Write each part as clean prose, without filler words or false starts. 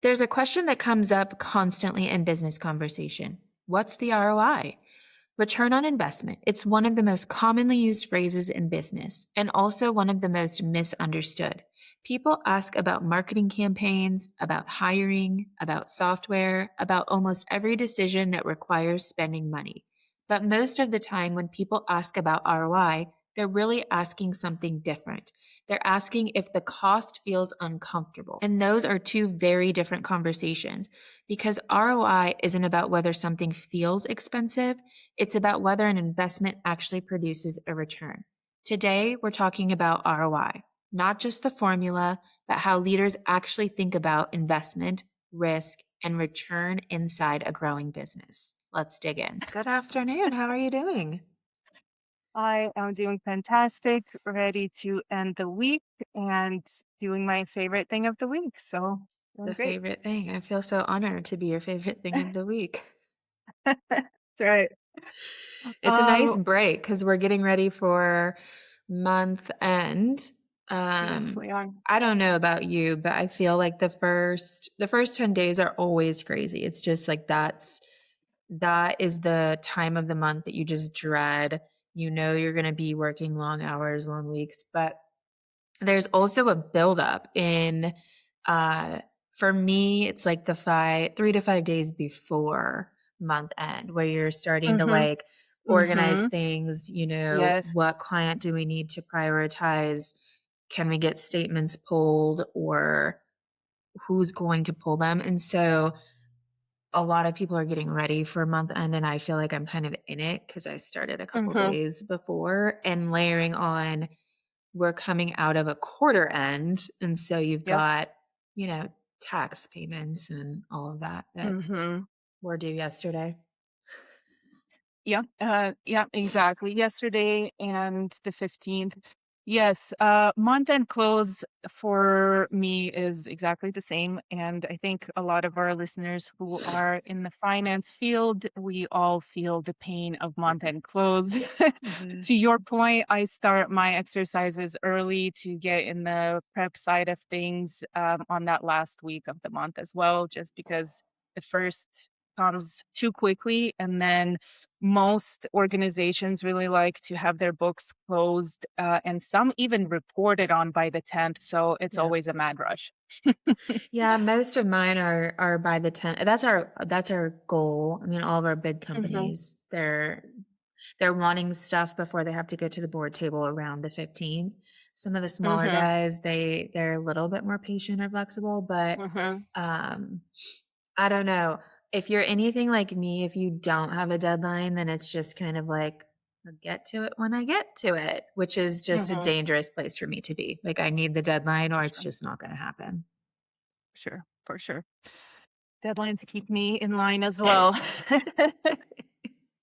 There's a question that comes up constantly in business conversation. What's the ROI? Return on investment. It's one of the most commonly used phrases in business and also one of the most misunderstood. People ask about marketing campaigns, about hiring, about software, about almost every decision that requires spending money. But most of the time, when people ask about ROI, they're really asking something different. They're asking if the cost feels uncomfortable. And those are two very different conversations because ROI isn't about whether something feels expensive. It's about whether an investment actually produces a return. Today, we're talking about ROI, not just the formula, but how leaders actually think about investment, risk, and return inside a growing business. Let's dig in. Good afternoon. How are you doing? I am doing fantastic, ready to end the week and doing my favorite thing of the week. So, doing The great. favorite thing. I feel so honored to be your favorite thing of the week. That's right. It's a nice Um, break because we're getting ready for month end. yes, Um, we are. I don't know about you, but I feel like the first 10 days are always crazy. It's just like that is the time of the month that you just dread. You know you're going to be working long hours, long weeks, but there's also a buildup in uh for me, it's like the 3 to 5 days before month end where you're starting to Mm-hmm. like organize Mm-hmm. things, Yes. what client do we need to prioritize? Can we get statements pulled or who's going to pull them? And so a lot of people are getting ready for month end and I feel like I'm kind of in it because I started a couple Mm-hmm. days before and layering on we're coming out of a quarter end. And so you've Yep. got, tax payments and all of that Mm-hmm. were due yesterday. Yeah, yeah, exactly. Yesterday and the 15th. Yes, month-end close for me is exactly the same. And I think a lot of our listeners who are in the finance field, we all feel the pain of month-end close. Hmm. To your point, I start my exercises early to get in the prep side of things on that last week of the month as well, just because the first comes too quickly and then most organizations really like to have their books closed, and some even reported on by the 10th. So it's Yeah. always a mad rush. Yeah, most of mine are by the 10th. That's our goal. I mean, all of our big Hmm. companies, they're wanting stuff before they have to go to the board table around the 15th. Some of the smaller Hmm. guys, they're a little bit more patient or flexible, but Hmm. um I don't know. If you're anything like me, if you don't have a deadline, then it's just kind of like, I'll get to it when I get to it, which is just a Hmm. dangerous place for me to be. Like, I need the deadline or For it's sure. just not going to happen. Sure. For sure. Deadlines keep me in line as well.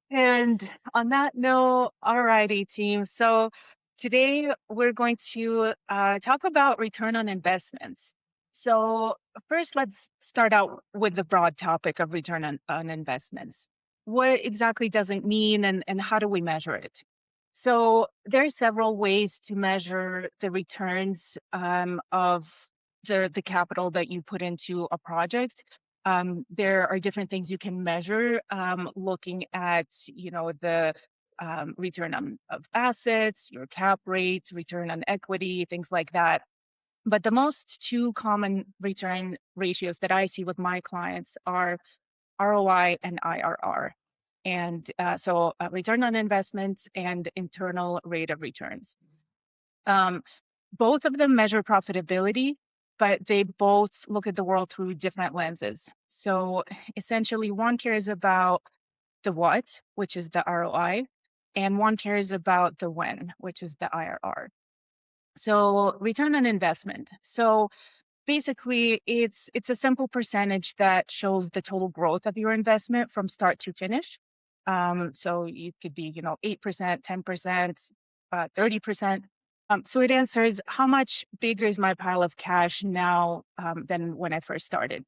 And on that note, alrighty, team. So today we're going to talk about return on investments. So first, let's start out with the broad topic of return on investments. What exactly does it mean, and how do we measure it? So there are several ways to measure the returns of the capital that you put into a project. There are different things you can measure, looking at, the return on of assets, your cap rate, return on equity, things like that. But the most two common return ratios that I see with my clients are ROI and IRR. And return on investments and internal rate of returns. Um, Both of them measure profitability, but they both look at the world through different lenses. So essentially, one cares about the what, which is the ROI, and one cares about the when, which is the IRR. So return on investment. So basically, it's a simple percentage that shows the total growth of your investment from start to finish. So you could be, 8%, 10%, 30%. So it answers how much bigger is my pile of cash now than when I first started.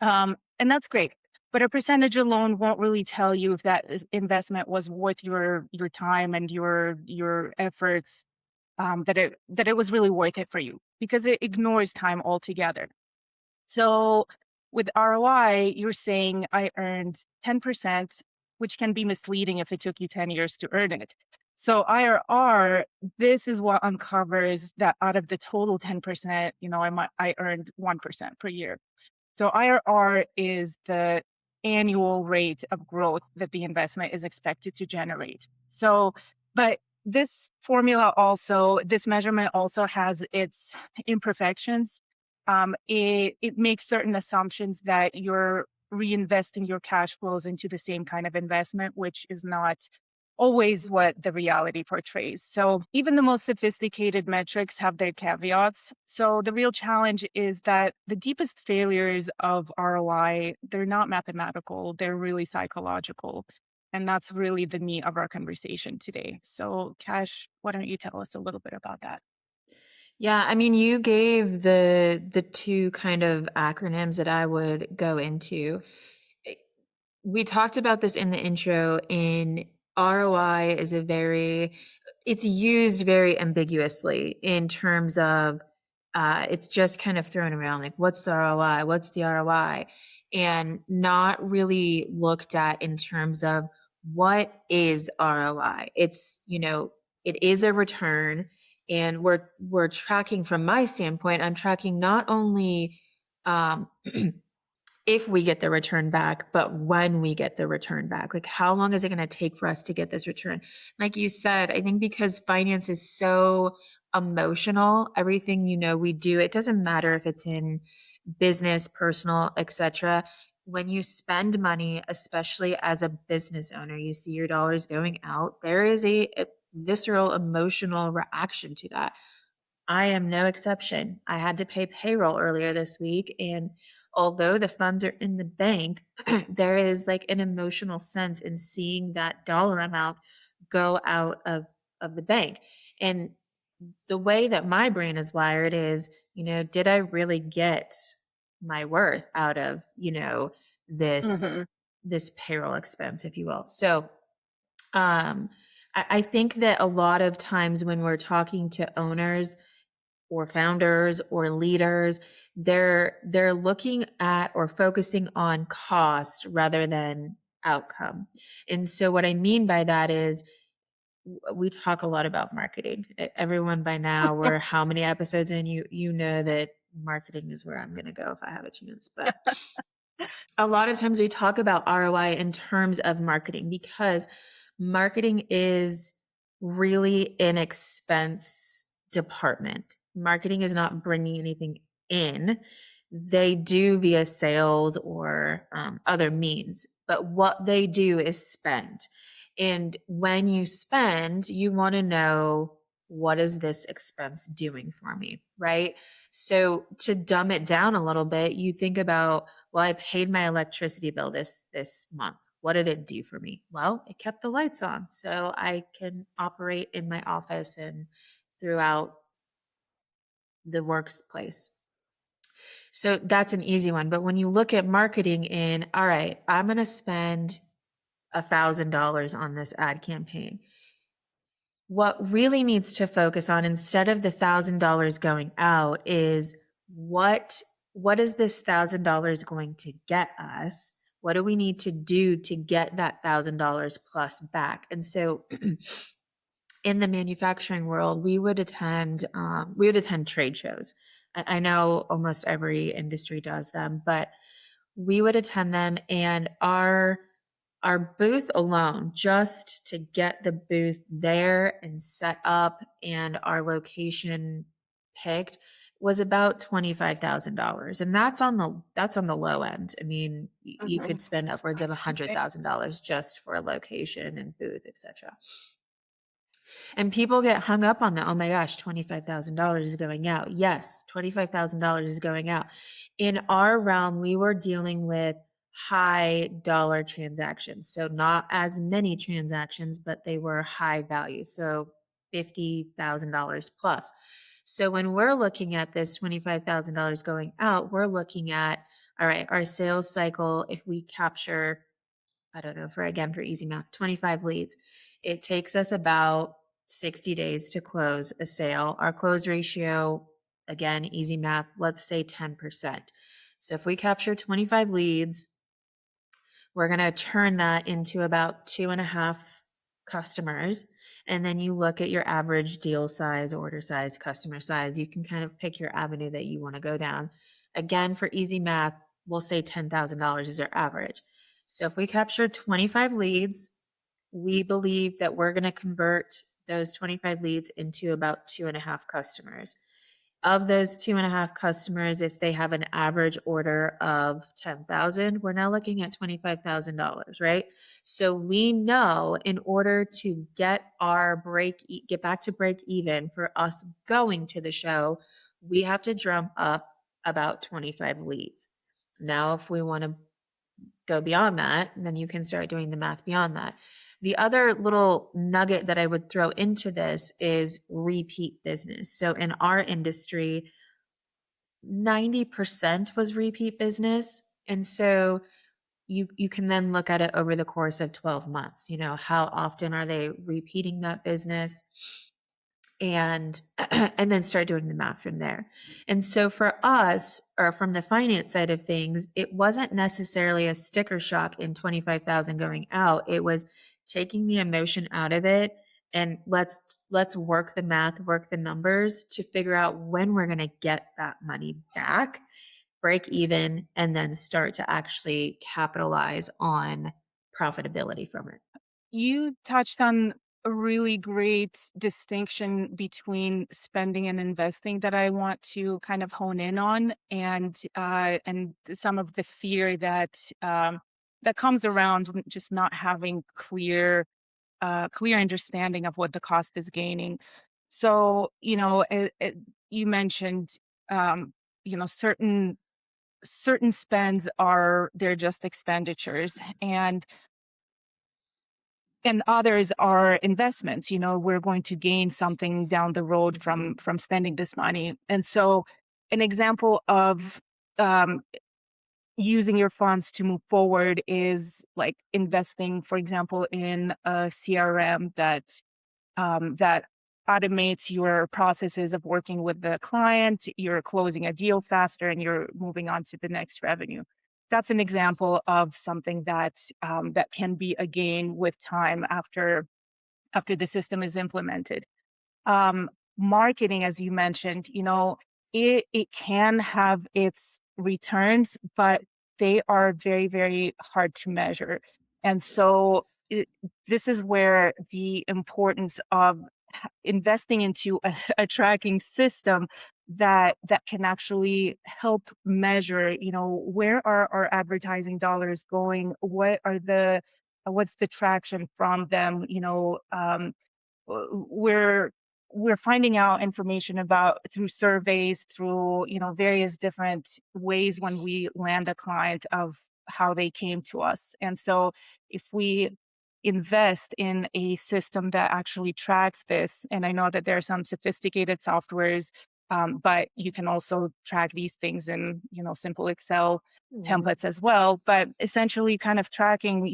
And that's great. But a percentage alone won't really tell you if that investment was worth your time and your efforts, that it was really worth it for you because it ignores time altogether. So with ROI, you're saying I earned 10%, which can be misleading if it took you 10 years to earn it. So IRR, this is what uncovers that out of the total 10%, I earned 1% per year. So IRR is the annual rate of growth that the investment is expected to generate. So, but this measurement also has its imperfections. It makes certain assumptions that you're reinvesting your cash flows into the same kind of investment, which is not always what the reality portrays. So even the most sophisticated metrics have their caveats. So the real challenge is that the deepest failures of ROI, they're not mathematical, they're really psychological. And that's really the meat of our conversation today. So Cash, why don't you tell us a little bit about that? Yeah, I mean, you gave the two kind of acronyms that I would go into. Eh, We talked about this in the intro. In ROI is it's used very ambiguously in terms of it's just kind of thrown around like, what's the ROI? What's the ROI? And not really looked at in terms of what is ROI. It is a return, and we're tracking from my standpoint. I'm tracking not only um, if we get the return back, but when we get the return back. Like, how long is it going to take for us to get this return? Like you said, I think because finance is so emotional, everything we do, it doesn't matter if it's in business, personal, etc. When you spend money, especially as a business owner, you see your dollars going out, there is a visceral emotional reaction to that. I am no exception. I had to pay payroll earlier this week, and although the funds are in the bank, there is like an emotional sense in seeing that dollar amount go out of the bank. And the way that my brain is wired is, did I really get my worth out of, this Hmm. this payroll expense, if you will? So, I think that a lot of times when we're talking to owners or founders or leaders, they're looking at or focusing on cost rather than outcome. And so what I mean by that is we talk a lot about marketing. Everyone by now, we're how many episodes in, you know that marketing is where I'm going to go if I have a chance. But a lot of times we talk about ROI in terms of marketing because marketing is really an expense department. Marketing is not bringing anything in. They do via sales or other means, but what they do is spend. And when you spend, you want to know, what is this expense doing for me, right? So to dumb it down a little bit, you think about, well, I paid my electricity bill this month. What did it do for me? Well, it kept the lights on so I can operate in my office and throughout the workplace. So that's an easy one. But when you look at marketing in, all right, I'm going to spend $1,000 on this ad campaign. What really needs to focus on, instead of the $1,000 going out, is what is this $1,000 going to get us? What do we need to do to get that $1,000 plus back? And so in the manufacturing world, we would attend trade shows. I know almost every industry does them, but we would attend them, and our booth alone, just to get the booth there and set up and our location picked, was about $25,000. And that's on the low end. I mean, you Hmm. could spend upwards of a That's hundred insane. thousand dollars just for a location and booth, etc. And people get hung up on that. Oh my gosh, $25,000 is going out. Yes, $25,000 is going out. In our realm, we were dealing with high dollar transactions. So not as many transactions, but they were high value. So $50,000 plus. So when we're looking at this $25,000 going out, we're looking at, all right, our sales cycle, if we capture, I don't know, for easy math, 25 leads, it takes us about 60 days to close a sale. Our close ratio, again, easy math, let's say 10%. So if we capture 25 leads, we're going to turn that into about 2.5 customers. And then you look at your average deal size, order size, customer size. You can kind of pick your avenue that you want to go down. Again, for easy math, we'll say $10,000 is our average. So if we capture 25 leads, we believe that we're going to convert those 25 leads into about 2.5 customers. Of those 2.5 customers, if they have an average order of 10,000, we're now looking at $25,000, right? So we know in order to get back to break even for us going to the show, we have to drum up about 25 leads. Now, if we want to go beyond that, then you can start doing the math beyond that. The other little nugget that I would throw into this is repeat business. So in our industry, 90% was repeat business. And so you can then look at it over the course of 12 months. How often are they repeating that business? And and then start doing the math from there. And so for us, or from the finance side of things, it wasn't necessarily a sticker shock in 25,000 going out. It was taking the emotion out of it, and let's work the math, work the numbers to figure out when we're going to get that money back, break even, and then start to actually capitalize on profitability from it. You touched on a really great distinction between spending and investing that I want to kind of hone in on, and some of the fear that comes around just not having clear understanding of what the cost is gaining. So, you mentioned, um, certain spends they're just expenditures, and others are investments. We're going to gain something down the road from spending this money. And so an example of um, using your funds to move forward is like investing, for example, in a CRM that automates your processes of working with the client. You're closing a deal faster and you're moving on to the next revenue. That's an example of something that can be a gain with time after the system is implemented. um, Marketing, as you mentioned, it can have its returns, but they are very, very hard to measure. And so this is where the importance of investing into a tracking system that can actually help measure, where are our advertising dollars going? What's the traction from them? We're finding out information about through surveys, through various different ways when we land a client of how they came to us. And so if we invest in a system that actually tracks this, and I know that there are some sophisticated softwares, but you can also track these things in simple Excel Mhm. templates as well. But essentially kind of tracking,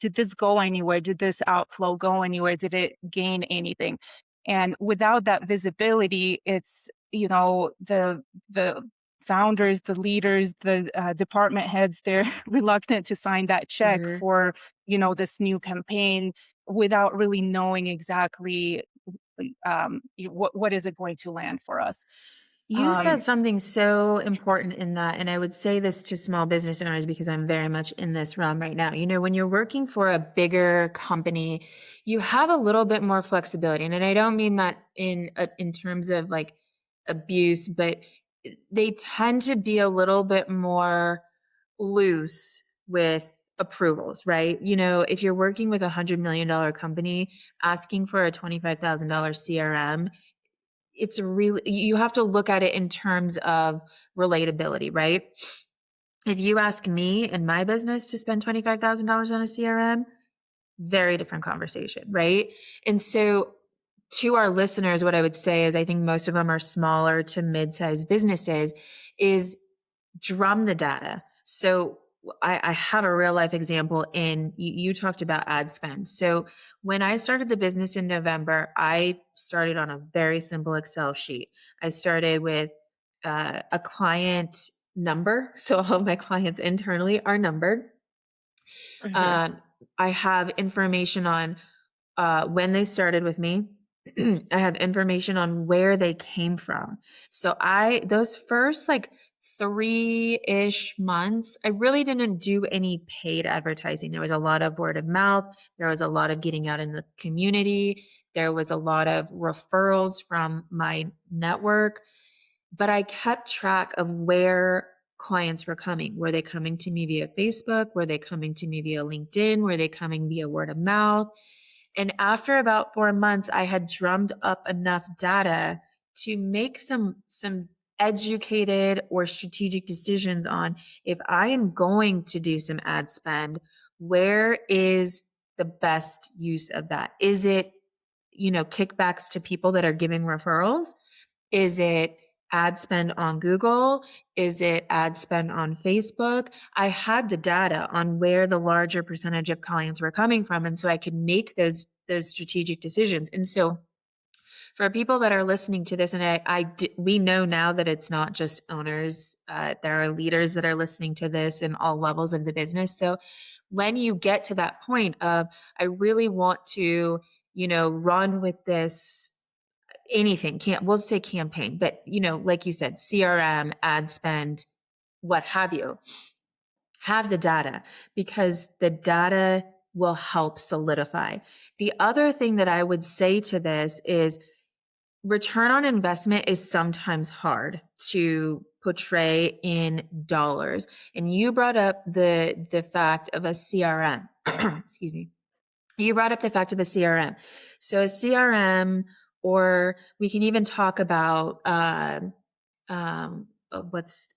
did this go anywhere? Did this outflow go anywhere? Did it gain anything? And without that visibility, it's, the founders, the leaders, the department heads, they're reluctant to sign that check Mhm. for, this new campaign without really knowing exactly what is it going to land for us. You said Um, something so important in that, and I would say this to small business owners because I'm very much in this realm right now. When you're working for a bigger company, you have a little bit more flexibility, and I don't mean that in terms of like abuse, but they tend to be a little bit more loose with approvals, right? If you're working with $100 million company, asking for a $25,000 CRM, it's really, you have to look at it in terms of relatability, right? If you ask me in my business to spend $25,000 on a CRM, very different conversation, right? And so to our listeners, what I would say is I think most of them are smaller to mid-sized businesses, is drum the data. So I have a real life example you talked about ad spend. So when I started the business in November, I started on a very simple Excel sheet. I started with a client number. So all of my clients internally are numbered. Mhm. I have information on when they started with me. I have information on where they came from. So those first like 3-ish months, I really didn't do any paid advertising. There was a lot of word of mouth. There was a lot of getting out in the community. There was a lot of referrals from my network, but I kept track of where clients were coming. Were they coming to me via Facebook? Were they coming to me via LinkedIn? Were they coming via word of mouth? And after about 4 months, I had drummed up enough data to make some educated or strategic decisions on, if I am going to do some ad spend, where is the best use of that? Is it, kickbacks to people that are giving referrals? Is it ad spend on Google? Is it ad spend on Facebook? I had the data on where the larger percentage of clients were coming from. And so I could make those strategic decisions. And so for people that are listening to this, and we know now that it's not just owners, there are leaders that are listening to this in all levels of the business. So when you get to that point of, I really want to, run with this, anything, can't, we'll say campaign, but like you said, CRM, ad spend, what have you, have the data, because the data will help solidify. The other thing that I would say to this is, return on investment is sometimes hard to portray in dollars. And you brought up the fact of a CRM. Excuse me. You brought up the fact of a CRM. So a CRM, or we can even talk about what's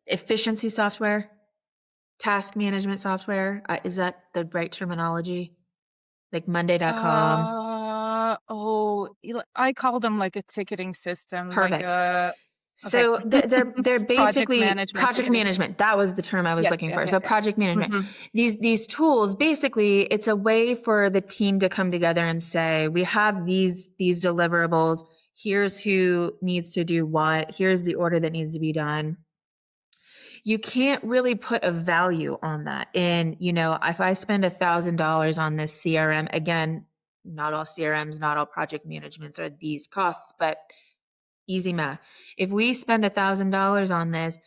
efficiency software, task management software. Is that the right terminology? Like Monday.com. I call them like a ticketing system, like Perfect. a okay. So they're Project basically management project ticketing. management. That was the term I was Yes, looking yes, for. yes, So yes. project management. Mhm. These tools, basically, it's a way for the team to come together and say, we have these deliverables. Here's who needs to do what. Here's the order that needs to be done. You can't really put a value on that. And, if I spend $1,000 on this CRM, again, not all CRMs, not all project managements are these costs, but easy math. If we spend $1,000 on this,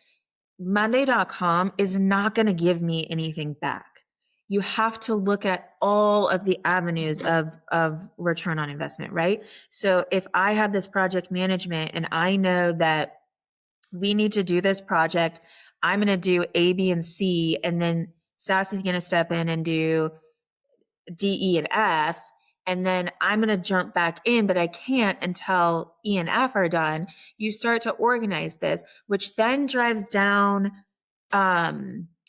Monday.com is not going to give me anything back. You have to look at all of the avenues of return on investment, right? So if I have this project management and I know that we need to do this project, I'm going to do A, B, and C, and then Sassy's going to step in and do D, E, and F. And then I'm going to jump back in, but I can't until E and F are done. You start to organize this, which then drives down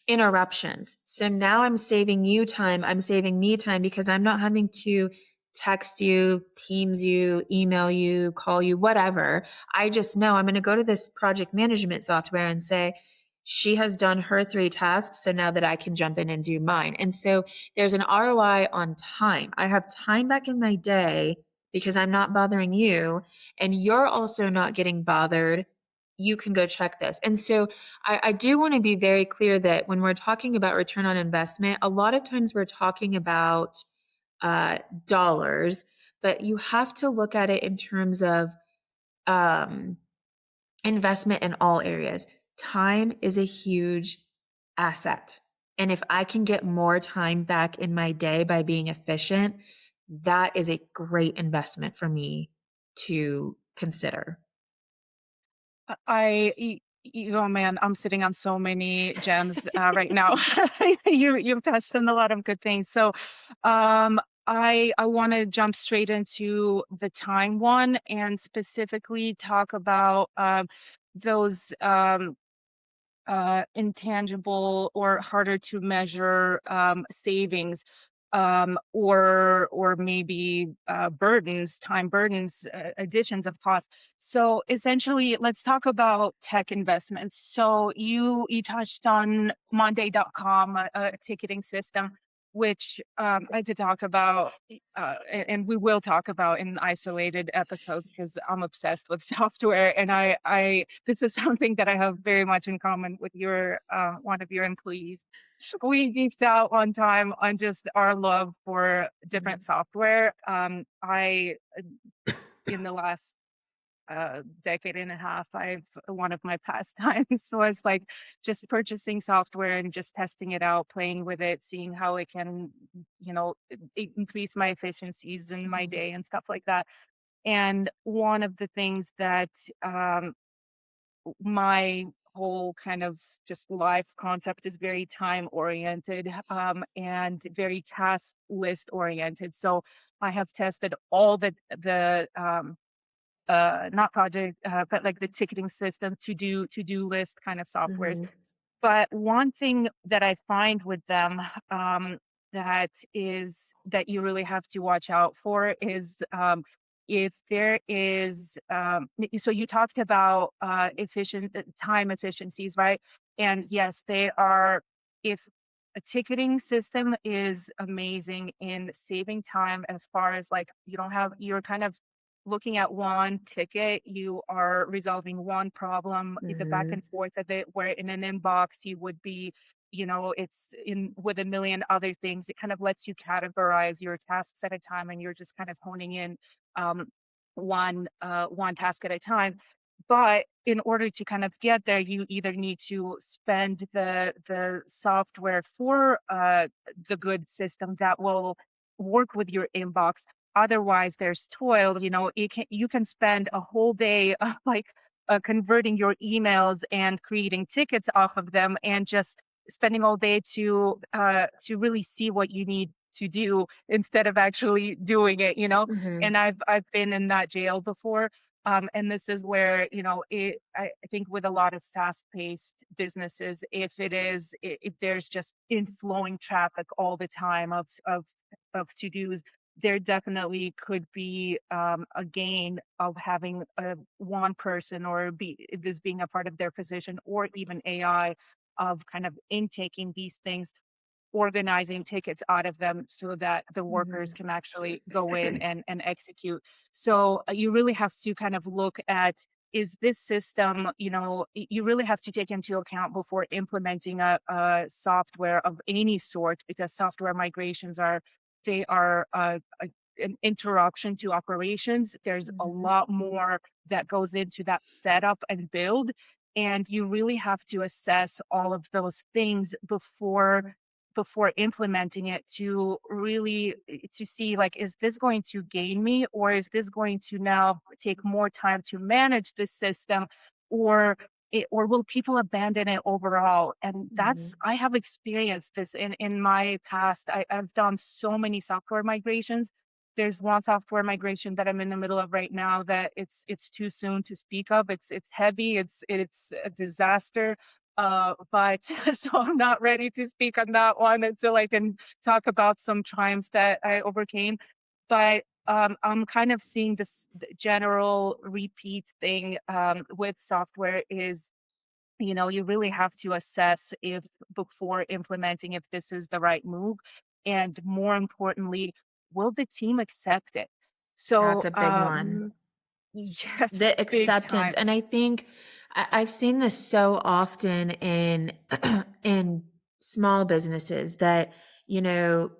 interruptions. So now I'm saving you time. I'm saving me time because I'm not having to text you, Teams you, email you, call you, whatever. I just know I'm going to go to this project management software and say, she has done her 3 tasks. So now that I can jump in and do mine. And so there's an ROI on time. I have time back in my day because I'm not bothering you, and you're also not getting bothered. You can go check this. And so I do want to be very clear that when we're talking about return on investment, a lot of times we're talking about dollars, but you have to look at it in terms of um, investment in all areas. Time is a huge asset. And if I can get more time back in my day by being efficient, that is a great investment for me to consider. Oh man, I'm sitting on so many gems right now. You've touched on a lot of good things. So, I want to jump straight into the time one and specifically talk about those intangible or harder to measure savings, or maybe time burdens, additions of cost. So essentially, let's talk about tech investments. So you touched on Monday.com, a ticketing system. which I could talk about, and we will talk about in isolated episodes because I'm obsessed with software, and this is something that I have very much in common with your one of your employees. We geeked out one time on just our love for different Mhm. software. I in the last decade and a half, I've one of my pastimes was like just purchasing software and just testing it out, playing with it, seeing how it can, increase my efficiencies in my Mhm. day and stuff like that. And one of the things that um, my whole kind of just life concept is very time oriented and very task list oriented. So I have tested all the not project, but like the ticketing system, to do list kind of softwares. Mhm. But one thing that I find with them, that you really have to watch out for is, if there is, so you talked about efficient time efficiencies, right? And yes, they are. If a ticketing system is amazing in saving time, as far as like you're kind of looking at one ticket, you are resolving one problem, the back Mhm. and forth of it, where in an inbox you would be, it's in with a million other things. It kind of lets you categorize your tasks at a time, and you're just kind of honing in um, one task at a time. But in order to kind of get there, you either need to spend the software for the good system that will work with your inbox. Otherwise, there's toil. You can spend a whole day like converting your emails and creating tickets off of them, and just spending all day to really see what you need to do instead of actually doing it. Mhm. And I've been in that jail before. And this is where, I think with a lot of fast-paced businesses, if there's just inflowing traffic all the time of to-dos, there definitely could be a gain of having one person, or this being a part of their position, or even AI, of kind of intaking these things, organizing tickets out of them so that the workers Mhm. can actually go in and execute. So you really have to kind of look at, is this system, you really have to take into account before implementing a software of any sort, because software migrations they are an interruption to operations. There's a Mhm. lot more that goes into that setup and build. And you really have to assess all of those things before implementing it, to really to see, like, is this going to gain me, or is this going to now take more time to manage this system, or or will people abandon it overall? And that's, Mhm. I have experienced this in my past. I've done so many software migrations. There's one software migration that I'm in the middle of right now that it's too soon to speak of. It's heavy, it's a disaster. But so I'm not ready to speak on that one until I can talk about some triumphs that I overcame. But I'm kind of seeing this general repeat thing with software is, you really have to assess, if before implementing, if this is the right move, and more importantly, will the team accept it? That's So a big one. yes, The big acceptance. time. And I think I've seen this so often in in small businesses that, you know,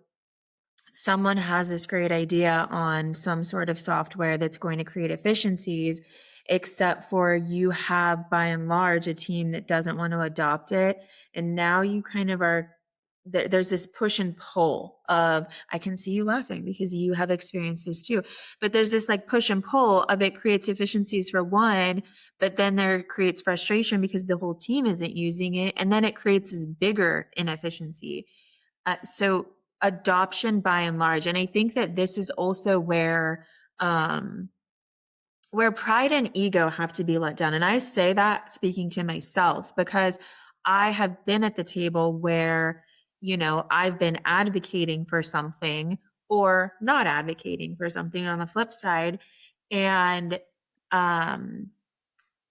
someone has this great idea on some sort of software that's going to create efficiencies, except for you have by and large a team that doesn't want to adopt it. And now you kind of are there's this push and pull of, I can see you laughing because you have experienced this too, but there's this like push and pull of, it creates efficiencies for one, but then there creates frustration because the whole team isn't using it, and then it creates this bigger inefficiency. So adoption by and large, and I think that this is also um, where pride and ego have to be let down. And I say that speaking to myself because I have been at the table where, I've been advocating for something or not advocating for something on the flip side. And um,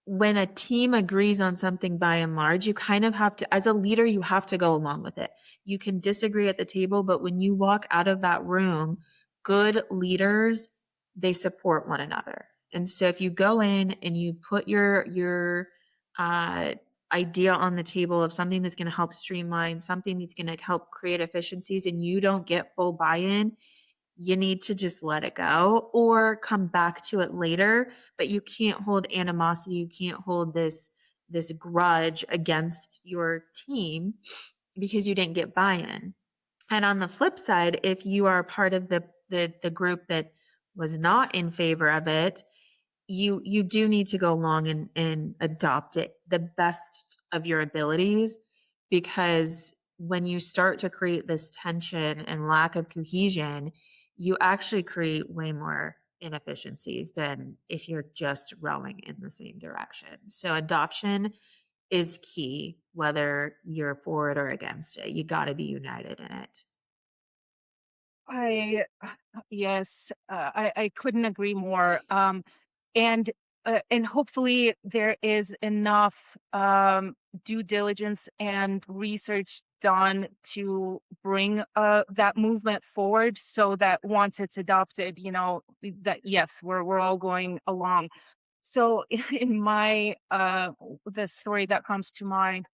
when a team agrees on something by and large, you kind of have to, as a leader, you have to go along with it. You can disagree at the table, but when you walk out of that room, good leaders, they support one another. And so if you go in and you put your uh, idea on the table of something that's going to help streamline, something that's going to help create efficiencies, and you don't get full buy-in, you need to just let it go or come back to it later, but you can't hold animosity, you can't hold this grudge against your team because you didn't get buy-in. And on the flip side, if you are part of the group that was not in favor of it, you do need to go along and adopt it the best of your abilities, because when you start to create this tension and lack of cohesion, you actually create way more inefficiencies than if you're just rowing in the same direction. So adoption is key, whether you're for it or against it. You got to be united in it. I yes, I couldn't agree more. And and hopefully there is enough due diligence and research done to bring that movement forward, so that once it's adopted, that yes, we're all going along. So in my the story that comes to mind,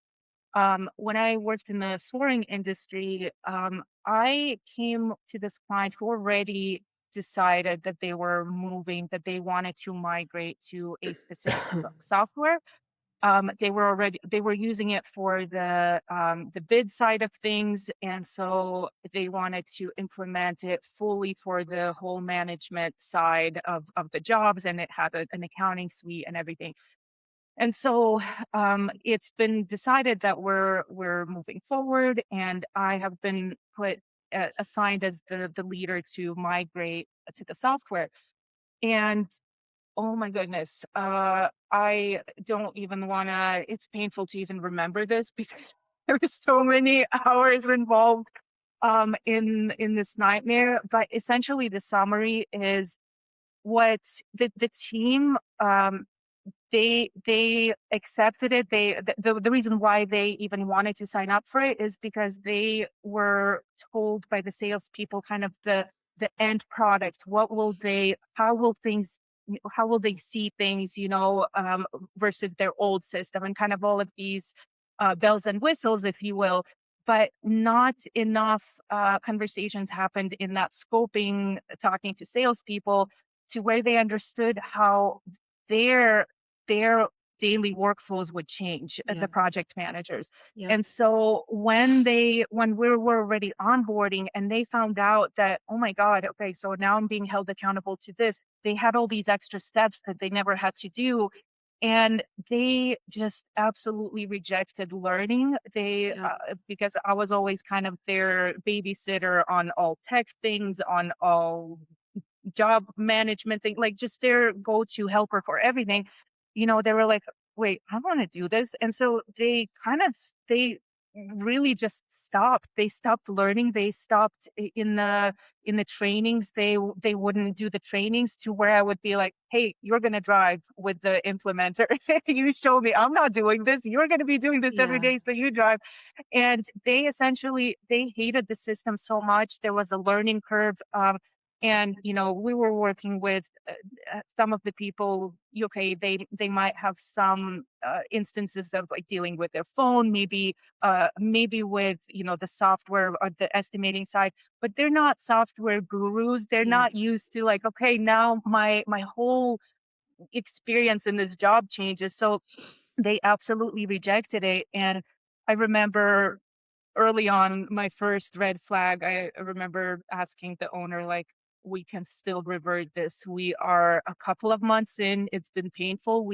when I worked in the flooring industry, I came to this client who already decided that they were moving, that they wanted to migrate to a specific software. They were using it for the bid side of things, and so they wanted to implement it fully for the whole management side of the jobs, and it had an accounting suite and everything. And so it's been decided that we're moving forward, and I have been put assigned as the leader to migrate to the software. And oh my goodness, I don't even want to. It's painful to even remember this because there were so many hours involved in this nightmare. But essentially, the summary is what the team they accepted it. The reason why they even wanted to sign up for it is because they were told by the salespeople kind of the end product. What will they? How will things? How will they see things? Versus their old system, and kind of all of these bells and whistles, if you will. But not enough conversations happened in that scoping, talking to salespeople, to where they understood how their their daily workflows would change, Yeah. the project managers. Yep. And so when we were already onboarding and they found out that, oh my God, okay, so now I'm being held accountable to this, they had all these extra steps that they never had to do. And they just absolutely rejected learning. Yep. Because I was always kind of their babysitter on all tech things, on all job management thing, like just their go-to helper for everything. They were like, wait, I want to do this. And so they really just stopped. They stopped learning. They stopped in the trainings. They wouldn't do the trainings, to where I would be like, hey, you're gonna drive with the implementer. You show me. I'm not doing this. You're gonna be doing this every Yeah. day, so you drive. And they hated the system so much. There was a learning curve. And we were working with some of the people. Okay, they might have some instances of like dealing with their phone, maybe with the software or the estimating side, but they're not software gurus. They're Yeah. not used to like, okay, now my whole experience in this job changes. So they absolutely rejected it. And I remember early on, my first red flag, I remember asking the owner, like, we can still revert this. We are a couple of months in. It's been painful.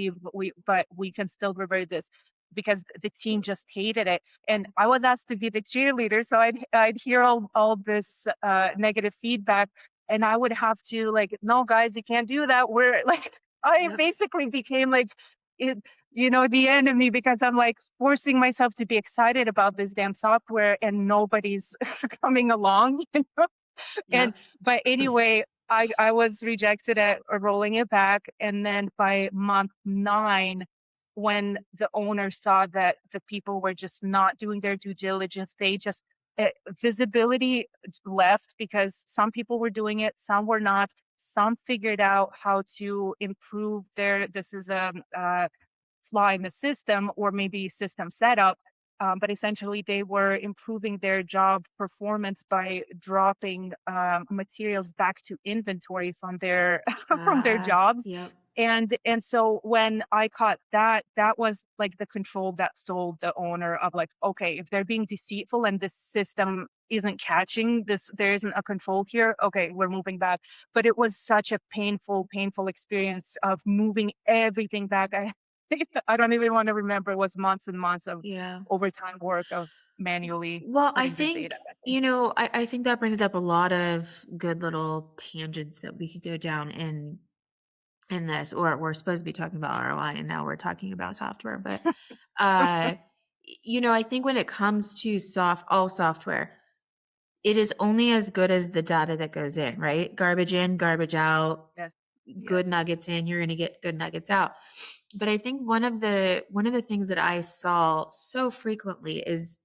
But we can still revert this, because the team just hated it. And I was asked to be the cheerleader, so I'd hear all this negative feedback, and I would have to like, no, guys, you can't do that. We're like, I Yep. basically became like it, the enemy, because I'm like forcing myself to be excited about this damn software and nobody's coming along, And Yep. but anyway, I was rejected at rolling it back. And then by month 9, when the owner saw that the people were just not doing their due diligence. They just uh, visibility left because some people were doing it, some were not. Some figured out how to improve their, this is a flaw in the system or maybe system setup. But essentially, they were improving their job performance by dropping materials back to inventory from their from their jobs. Yep. And so when I caught that, that was like the control that sold the owner of like, okay, if they're being deceitful and this system isn't catching this, there isn't a control here. Okay, we're moving back. But it was such a painful experience of moving everything back. I don't even want to remember. It was months and months of Yeah. overtime work of manually Well, I putting this think, data back in. I think that brings up a lot of good little tangents that we could go down in this, or we're supposed to be talking about ROI and now we're talking about software. But I think when it comes to all software, it is only as good as the data that goes in, right? Garbage in, garbage out, Yes, good yes. nuggets in, you're going to get good nuggets out. But I think one of the things that I saw so frequently is,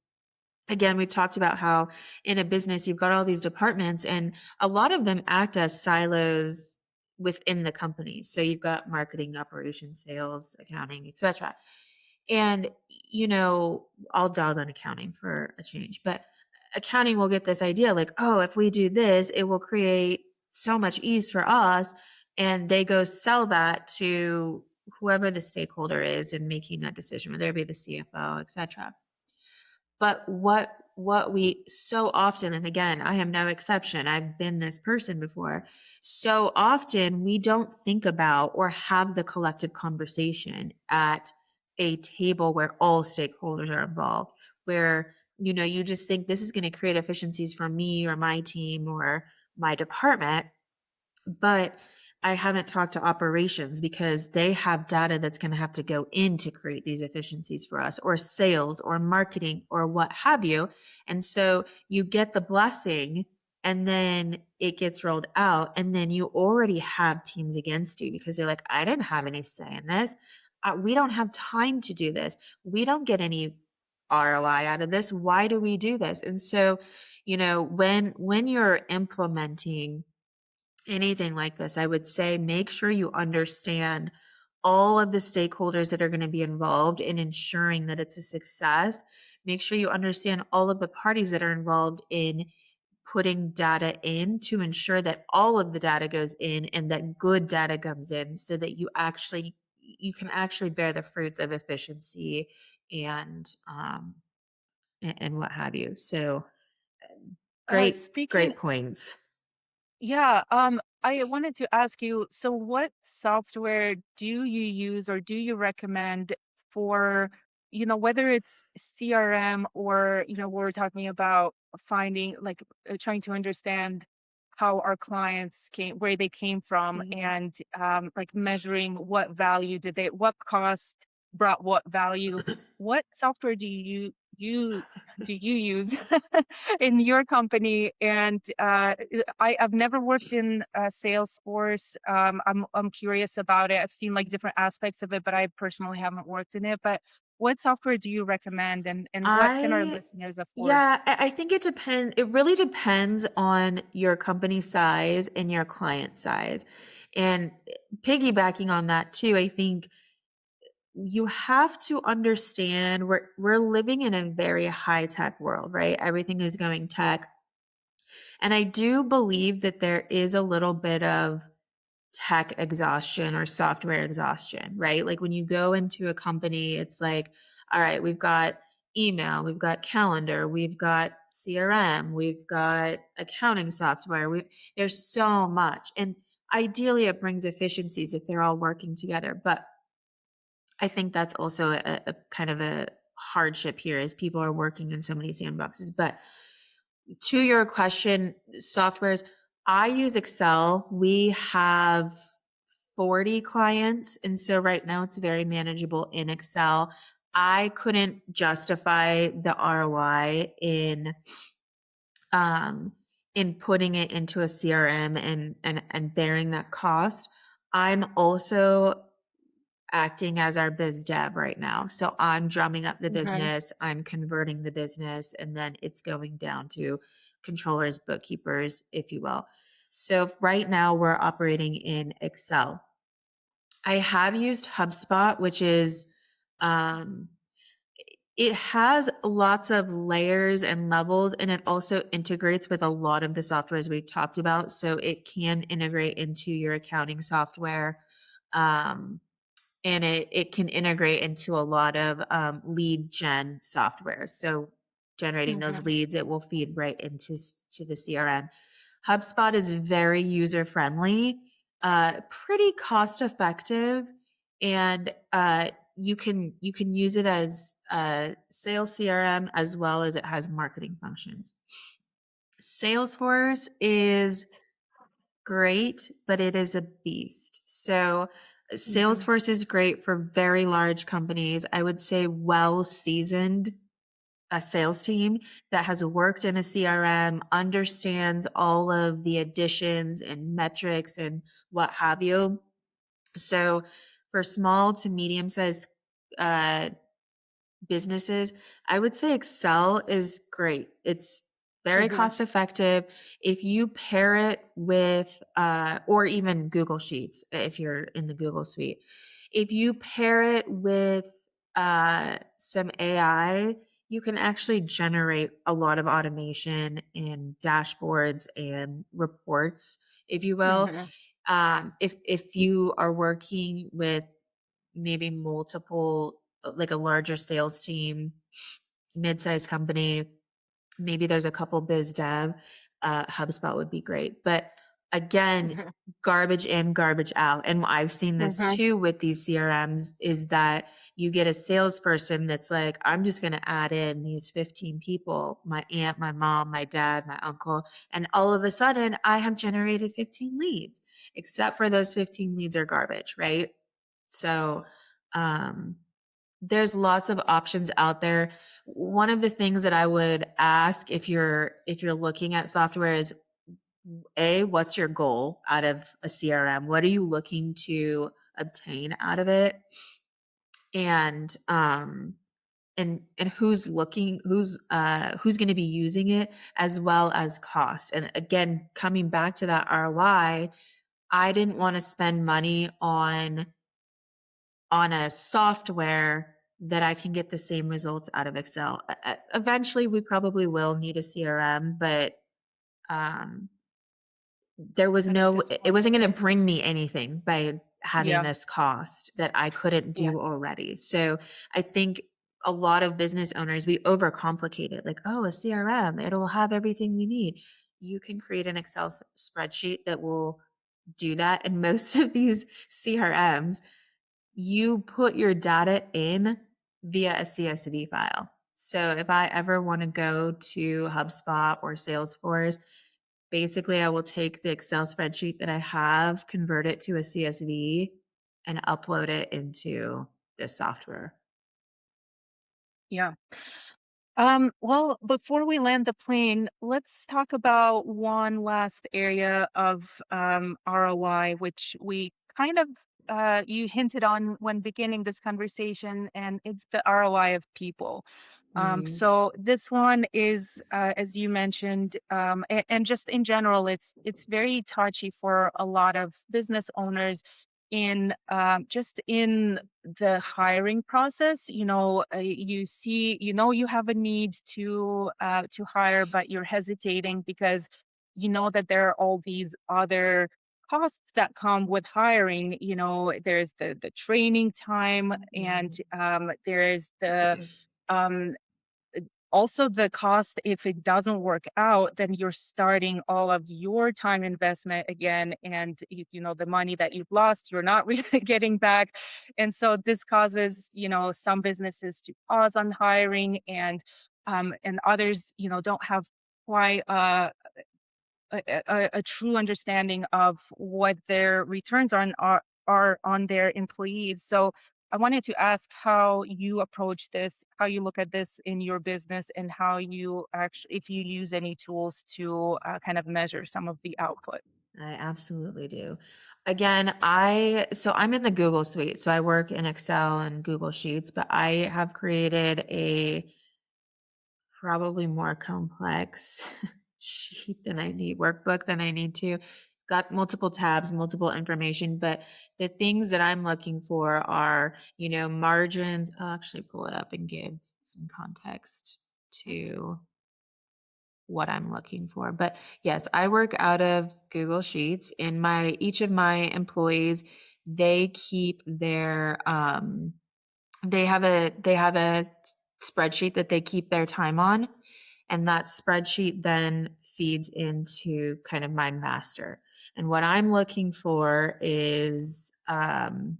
again, we've talked about how in a business you've got all these departments and a lot of them act as silos within the company. So you've got marketing, operations, sales, accounting, etc. And I'll dog on accounting for a change, but accounting will get this idea like, oh, if we do this, it will create so much ease for us. And they go sell that to whoever the stakeholder is in making that decision, whether it be the CFO, etc. But what we so often, and again, I am no exception, I've been this person before. So often we don't think about or have the collective conversation at a table where all stakeholders are involved, where you just think this is going to create efficiencies for me or my team or my department. But I haven't talked to operations because they have data that's going to have to go in to create these efficiencies for us, or sales or marketing or what have you. And so you get the blessing and then it gets rolled out. And then you already have teams against you because they're like, I didn't have any say in this. We don't have time to do this. We don't get any ROI out of this. Why do we do this? And so, when you're implementing anything like this, I would say make sure you understand all of the stakeholders that are going to be involved in ensuring that it's a success. Make sure you understand all of the parties that are involved in putting data in to ensure that all of the data goes in and that good data comes in so that you can actually bear the fruits of efficiency and and what have you. So Speaking great points. Yeah, I wanted to ask you, so what software do you use or do you recommend for, whether it's CRM or, we're talking about finding, like, trying to understand how our clients came, where they came from, Mhm. and like measuring what value did they, what cost brought what value. What software do you use in your company? And I've never worked in Salesforce. I'm curious about it. I've seen like different aspects of it, but I personally haven't worked in it. But what software do you recommend, and what can our I listeners afford? Yeah, I think it depends. It really depends on your company size and your client size. And piggybacking on that too, I think you have to understand we're living in a very high tech world, right? Everything is going tech. And I do believe that there is a little bit of tech exhaustion or software exhaustion, right? Like when you go into a company, it's like, all right, we've got email, we've got calendar, we've got CRM, we've got accounting software. There's so much. And ideally it brings efficiencies if they're all working together. But I think that's also a kind of a hardship here is people are working in so many sandboxes. But to your question, softwares, I use Excel. We have 40 clients. And so right now it's very manageable in Excel. I couldn't justify the ROI um, in putting it into a CRM and bearing that cost. I'm also acting as our biz dev right now. So I'm drumming up the Mhm. business, I'm converting the business, and then it's going down to controllers, bookkeepers, if you will. So right now we're operating in Excel. I have used HubSpot, which is um, it has lots of layers and levels, and it also integrates with a lot of the softwares we've talked about. So it can integrate into your accounting software. Um, and it can integrate into a lot of lead gen software. So generating those Mhm. leads, it will feed right to the CRM. HubSpot is very user friendly, pretty cost effective, and you can use it as a sales CRM as well as it has marketing functions. Salesforce is great, but it is a beast. So Mhm. Salesforce is great for very large companies. I would say well seasoned a sales team that has worked in a CRM, understands all of the additions and metrics and what have you. So for small to medium sized uh, businesses, I would say Excel is great. It's very Mhm. cost effective. If you pair it with, or even Google Sheets, if you're in the Google suite, if you pair it with some AI, you can actually generate a lot of automation and dashboards and reports, if you will. Mhm. If you are working with maybe multiple, like a larger sales team, mid-sized company, maybe there's a couple biz dev, HubSpot would be great. But again, Mhm. garbage in, garbage out. And I've seen this Mhm. too with these CRMs is that you get a salesperson that's like, I'm just going to add in these 15 people, my aunt, my mom, my dad, my uncle. And all of a sudden I have generated 15 leads, except for those 15 leads are garbage, right? So, um, there's lots of options out there. One of the things that I would ask if you're looking at software is A, what's your goal out of a CRM? What are you looking to obtain out of it? And and who's going to be using it as well as cost. And again, coming back to that ROI, I didn't want to spend money on a software that I can get the same results out of Excel. Eventually, we probably will need a CRM, but um, there was But at no, this it point, wasn't going to bring me anything by having yeah. this cost that I couldn't Yeah. do already. So I think a lot of business owners, we overcomplicate it like, oh, a CRM, it'll have everything we need. You can create an Excel spreadsheet that will do that. And most of these CRMs, you put your data in via a CSV file. So if I ever want to go to HubSpot or Salesforce, basically I will take the Excel spreadsheet that I have, convert it to a CSV, and upload it into this software. Yeah. Well, before we land the plane, let's talk about one last area of ROI, which we kind of you hinted on when beginning this conversation, and it's the ROI of people. Mm, So this one is, as you mentioned, and just in general, it's very touchy for a lot of business owners in just in the hiring process. You see, you have a need to hire, but you're hesitating because you know that there are all these other costs that come with hiring. There's the training time, and there's the um also the cost. If it doesn't work out, then you're starting all of your time investment again, and the money that you've lost, you're not really getting back. And so this causes some businesses to pause on hiring, and others don't have quite a true understanding of what their returns are on their employees. So I wanted to ask how you approach this, how you look at this in your business, and how you actually, if you use any tools to kind of measure some of the output. I absolutely do. Again, I'm in the Google suite, so I work in Excel and Google Sheets, but I have created a probably more complex sheet than I need, workbook than I need to. Got multiple tabs, multiple information, but the things that I'm looking for are, margins. I'll actually pull it up and give some context to what I'm looking for. But yes, I work out of Google Sheets, and my each of my employees, they keep their they have a spreadsheet that they keep their time on, and that spreadsheet then feeds into kind of my master. And what I'm looking for is I'm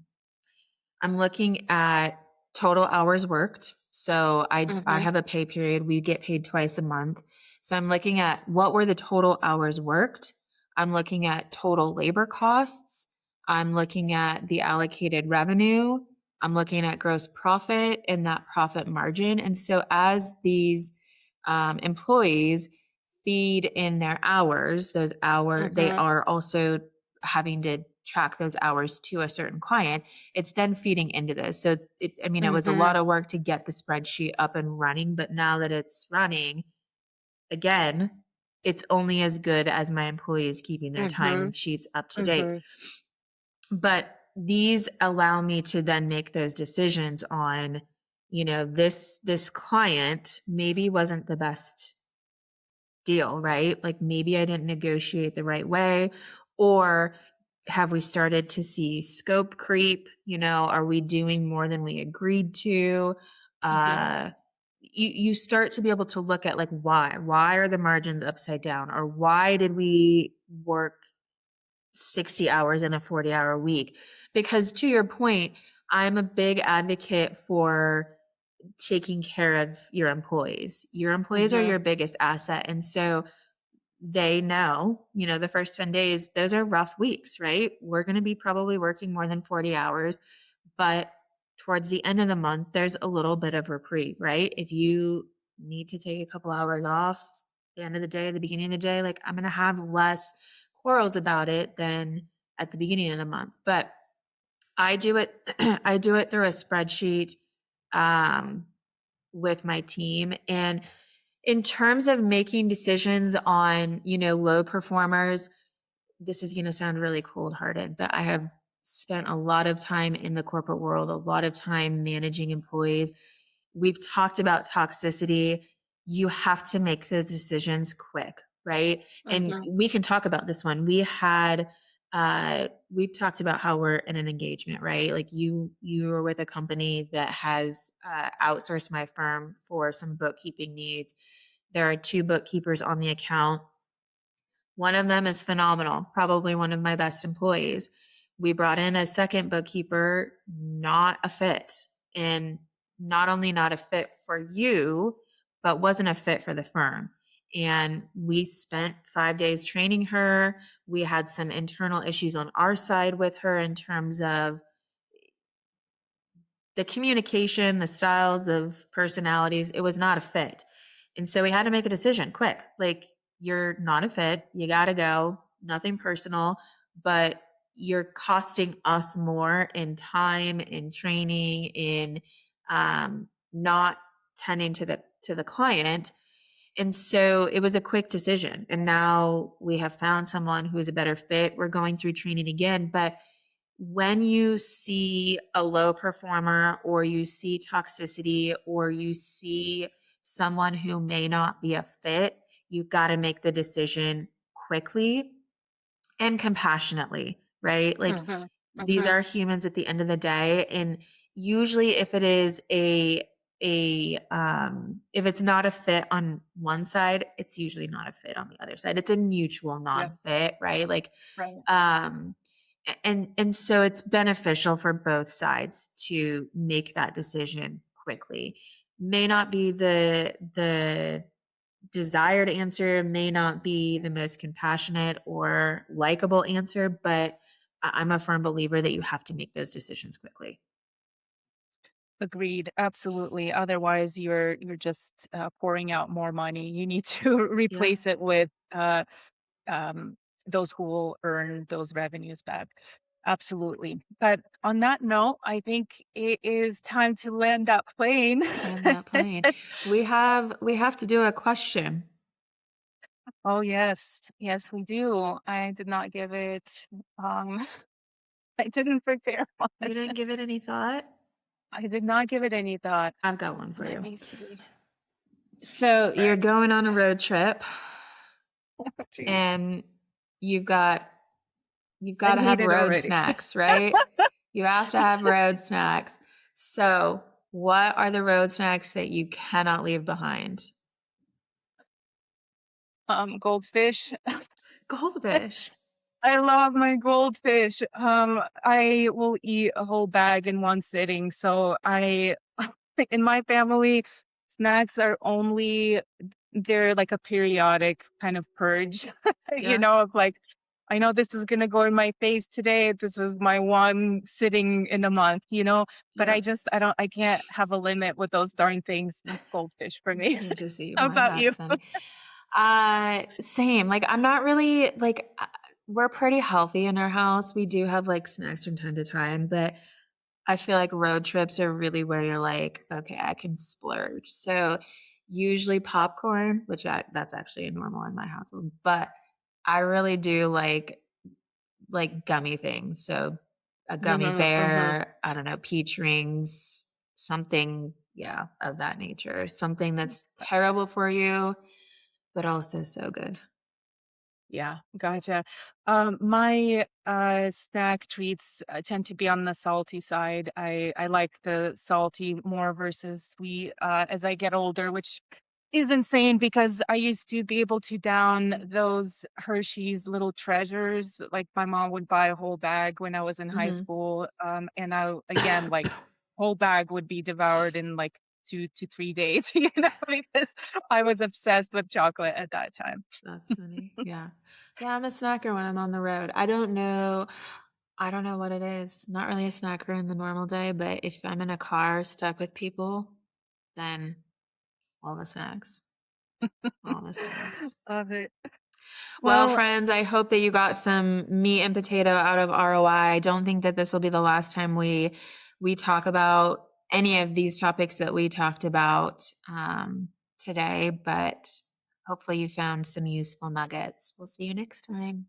looking at total hours worked. So I Mm-hmm. have a pay period. We get paid twice a month. So I'm looking at what were the total hours worked. I'm looking at total labor costs. I'm looking at the allocated revenue. I'm looking at gross profit and that profit margin. And so as these employees feed in their hours, they Mm-hmm. are also having to track those hours to a certain client. It's then feeding into this. So it was a Mm-hmm. lot of work to get the spreadsheet up and running, but now that it's running, again, it's only as good as my employees keeping their Mm-hmm. time sheets up to date. Mm-hmm. But these allow me to then make those decisions on, this client maybe wasn't the best deal, right? Like maybe I didn't negotiate the right way, or have we started to see scope creep? Are we doing more than we agreed to? Mm-hmm. Uh, you start to be able to look at like why are the margins upside down, or why did we work 60 hours in a 40-hour week? Because to your point, I'm a big advocate for taking care of your employees. Your employees are Mm-hmm. your biggest asset. And so they know, the first 10 days, those are rough weeks, right? We're going to be probably working more than 40 hours, but towards the end of the month, there's a little bit of reprieve, right? If you need to take a couple hours off the end of the day, the beginning of the day, like I'm going to have less quarrels about it than at the beginning of the month. But I do it, I do it through a spreadsheet um, with my team. And in terms of making decisions on, low performers, this is going to sound really cold hearted, but I have spent a lot of time in the corporate world, a lot of time managing employees. We've talked about toxicity. You have to make those decisions quick, right? And Mm-hmm. we can talk about this one. We've talked about how we're in an engagement, right? Like you are with a company that has outsourced my firm for some bookkeeping needs. There are two bookkeepers on the account. One of them is phenomenal, probably one of my best employees. We brought in a second bookkeeper, not a fit. And not only not a fit for you, but wasn't a fit for the firm. And we spent 5 days training her. We had some internal issues on our side with her in terms of the communication, the styles of personalities. It was not a fit. And so we had to make a decision quick. Like, you're not a fit. You got to go. Nothing personal, but you're costing us more in time, in training, in not tending to the client. And so it was a quick decision. And now we have found someone who is a better fit. We're going through training again, but when you see a low performer, or you see toxicity, or you see someone who may not be a fit, you got to make the decision quickly and compassionately, right? Like, Mm-hmm. these Mm-hmm. are humans at the end of the day. And usually if it is if it's not a fit on one side, it's usually not a fit on the other side. It's a mutual Yeah. non-fit, right? Like, Right. um and so it's beneficial for both sides to make that decision quickly. May not be the desired answer, may not be the most compassionate or likable answer, but I'm a firm believer that you have to make those decisions quickly. Agreed. Absolutely. Otherwise, you're just pouring out more money. You need to Yeah. replace it with um, those who will earn those revenues back. Absolutely. But on that note, I think it is time to land that plane. Land that plane. We have to do a question. Oh yes, yes, we do. I did not give it. I didn't prepare one. You didn't give it any thought? I did not give it any thought. I've got one for Let you. me see. So you're Right. going on a road trip, Jeez. and you've got I to hate have it road already. snacks, right? You have to have road snacks. So, what are the road snacks that you cannot leave behind? Goldfish. Goldfish. I love my goldfish. I will eat a whole bag in one sitting. So in my family, snacks are only, they're like a periodic kind of purge, Yeah. of like, I know this is going to go in my face today. This is my one sitting in a month, but Yeah. I can't have a limit with those darn things. It's goldfish for me. Can't just eat How one. about you? That's funny. Same. Like, I'm not really like, we're pretty healthy in our house. We do have like snacks from time to time, but I feel like road trips are really where you're like, okay, I can splurge. So usually popcorn, that's actually normal in my household, but I really do like gummy things. So a gummy Hmm. Hmm. bear, I don't know, peach rings, something, yeah, of that nature. Something that's terrible for you, but also so good. Yeah, gotcha. My snack treats tend to be on the salty side. I like the salty more versus sweet as I get older, which is insane because I used to be able to down those Hershey's little treasures. Like my mom would buy a whole bag when I was in high Hmm. school, and I again like whole bag would be devoured in like 2 to 3 days, because I was obsessed with chocolate at that time. That's funny. Yeah. Yeah, I'm a snacker when I'm on the road. I don't know what it is. Not really a snacker in the normal day, but if I'm in a car stuck with people, then all the snacks. All the snacks. Love it. Well, Well, friends, I hope that you got some meat and potato out of ROI. I don't think that this will be the last time we talk about any of these topics that we talked about today, but hopefully you found some useful nuggets. We'll see you next time.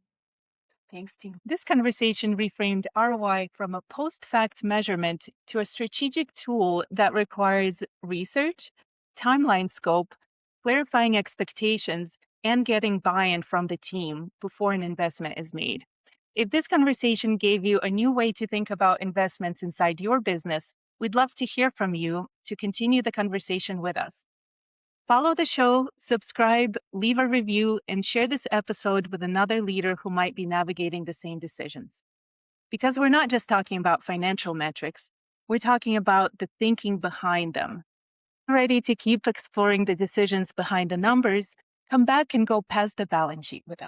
thanks, team. This conversation reframed ROI from a post fact measurement to a strategic tool that requires research, timeline scope, clarifying expectations, and getting buy in from the team before an investment is made. If this conversation gave you a new way to think about investments inside your business, we'd love to hear from you to continue the conversation with us. Follow the show, subscribe, leave a review, and share this episode with another leader who might be navigating the same decisions. Because we're not just talking about financial metrics, we're talking about the thinking behind them. Ready to keep exploring the decisions behind the numbers? Come back and go past the balance sheet with us.